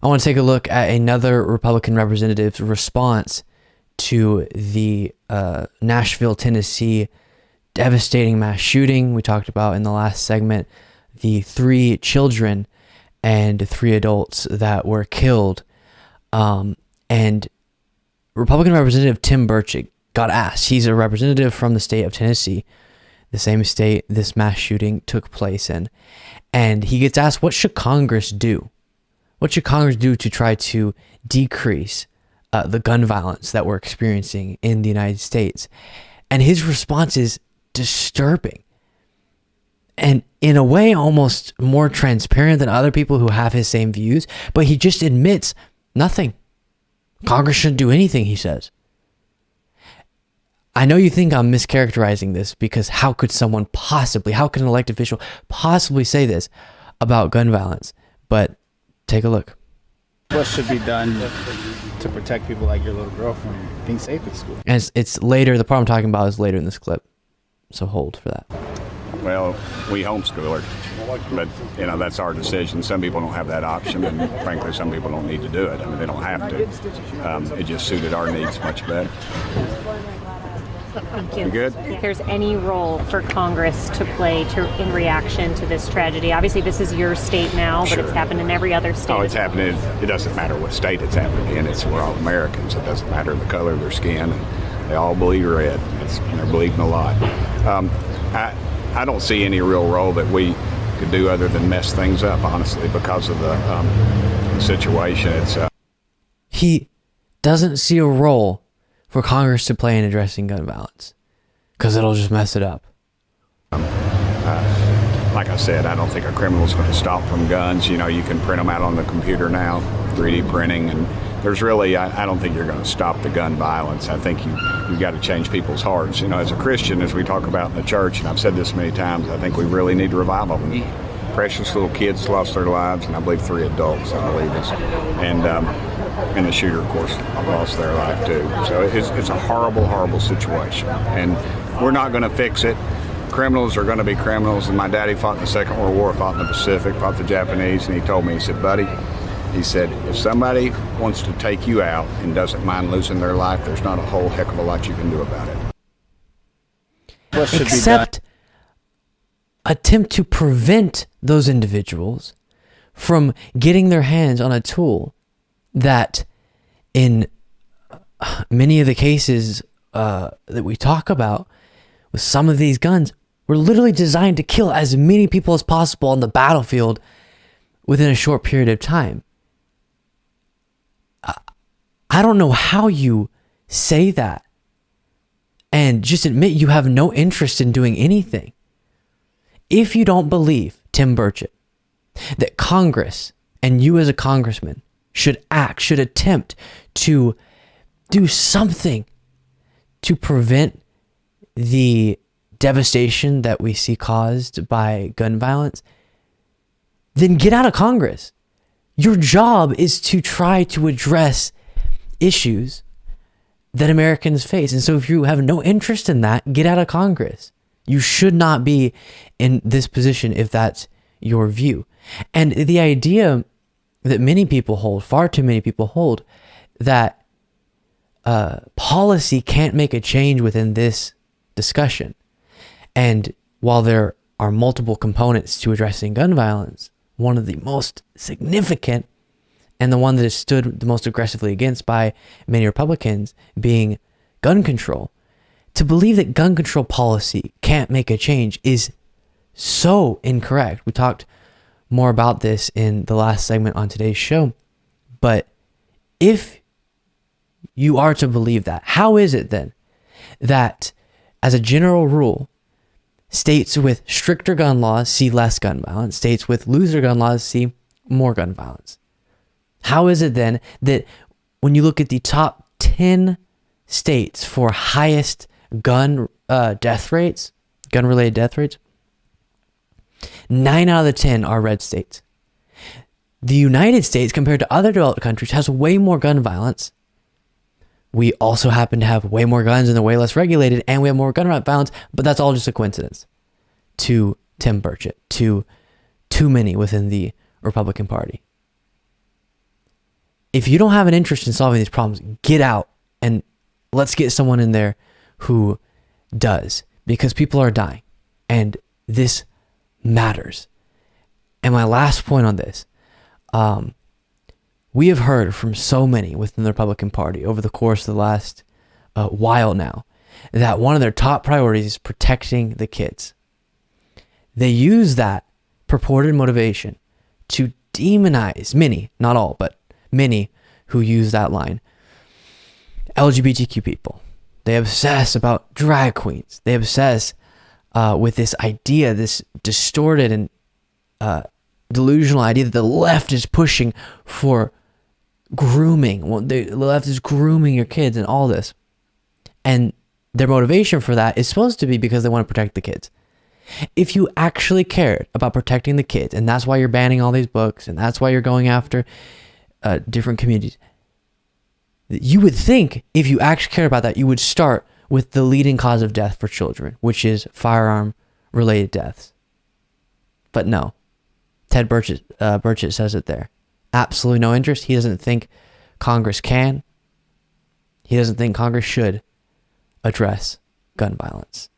I want to take a look at another Republican representative's response to the Nashville, Tennessee devastating mass shooting we talked about in the last segment, the 3 children and 3 adults that were killed. And Republican Representative Tim Burchett got asked. He's a representative from the state of Tennessee, the same state this mass shooting took place in. And he gets asked, what should Congress do? What should Congress do to try to decrease the gun violence that we're experiencing in the United States? And his response is disturbing. And in a way, almost more transparent than other people who have his same views. But he just admits nothing. Congress shouldn't do anything, he says. I know you think I'm mischaracterizing this, because how could an elected official possibly say this about gun violence? But take a look. What should be done to protect people like your little girl from being safe at school? And it's later. The part I'm talking about is later in this clip. So hold for that. Well, we homeschool her, but that's our decision. Some people don't have that option, and frankly, some people don't need to do it. I mean, they don't have to. It just suited our needs much better. Thank you. You good? If there's any role for Congress to play in reaction to this tragedy, obviously this is your state now, but It's happened in every other state. Oh, it's happening. It doesn't matter what state it's happening in. We're all Americans. It doesn't matter the color of their skin. They all bleed red. They're bleeding a lot. I don't see any real role that we could do other than mess things up, honestly, because of the situation. He doesn't see a role for Congress to play in addressing gun violence because it'll just mess it up. Like I said, I don't think a criminal's going to stop from guns. You can print them out on the computer now, 3D printing, and there's really, I don't think you're going to stop the gun violence. I think you've got to change people's hearts. As a Christian, as we talk about in the church, and I've said this many times, I think we really need to revive them. Precious little kids lost their lives, and I believe 3 adults, and the shooter, of course, lost their life too. So it's a horrible, horrible situation, and we're not going to fix it. Criminals are going to be criminals, and my daddy fought in the Second World War, fought in the Pacific, fought the Japanese, and he told me, he said, buddy, he said, if somebody wants to take you out and doesn't mind losing their life, there's not a whole heck of a lot you can do about it. What should Except attempt to prevent those individuals from getting their hands on a tool that in many of the cases that we talk about with some of these guns were literally designed to kill as many people as possible on the battlefield within a short period of time. I don't know how you say that and just admit you have no interest in doing anything. If you don't believe, Tim Burchett, that Congress and you as a congressman should attempt to do something to prevent the devastation that we see caused by gun violence, then get out of Congress. Your job is to try to address issues that Americans face. And so if you have no interest in that, get out of Congress. You should not be in this position if that's your view. And the idea that many people hold, far too many people hold, that policy can't make a change within this discussion. And while there are multiple components to addressing gun violence, one of the most significant and the one that is stood the most aggressively against by many Republicans being gun control, to believe that gun control policy can't make a change is so incorrect. We talked more about this in the last segment on today's show. But if you are to believe that, how is it then that, as a general rule, states with stricter gun laws see less gun violence, states with looser gun laws see more gun violence? How is it then that when you look at the top 10 states for highest gun death rates, gun-related death rates, 9 out of the 10 are red states. The United States, compared to other developed countries, has way more gun violence. We also happen to have way more guns and they're way less regulated, and we have more gun violence, but that's all just a coincidence to Tim Burchett, to too many within the Republican Party. if you don't have an interest in solving these problems, get out and let's get someone in there who does, because people are dying and this matters. And my last point on this, we have heard from so many within the Republican Party over the course of the last while now that one of their top priorities is protecting the kids. They use that purported motivation to demonize many, not all, but many who use that line, LGBTQ people. They obsess about drag queens. They obsess with this idea, this distorted and delusional idea that the left is pushing for grooming. Well, the left is grooming your kids and all this. And their motivation for that is supposed to be because they want to protect the kids. If you actually cared about protecting the kids, and that's why you're banning all these books, and that's why you're going after different communities, you would think if you actually care about that, you would start with the leading cause of death for children, which is firearm-related deaths. But no, Ted Burchett says it there. Absolutely no interest. He doesn't think Congress can. He doesn't think Congress should address gun violence.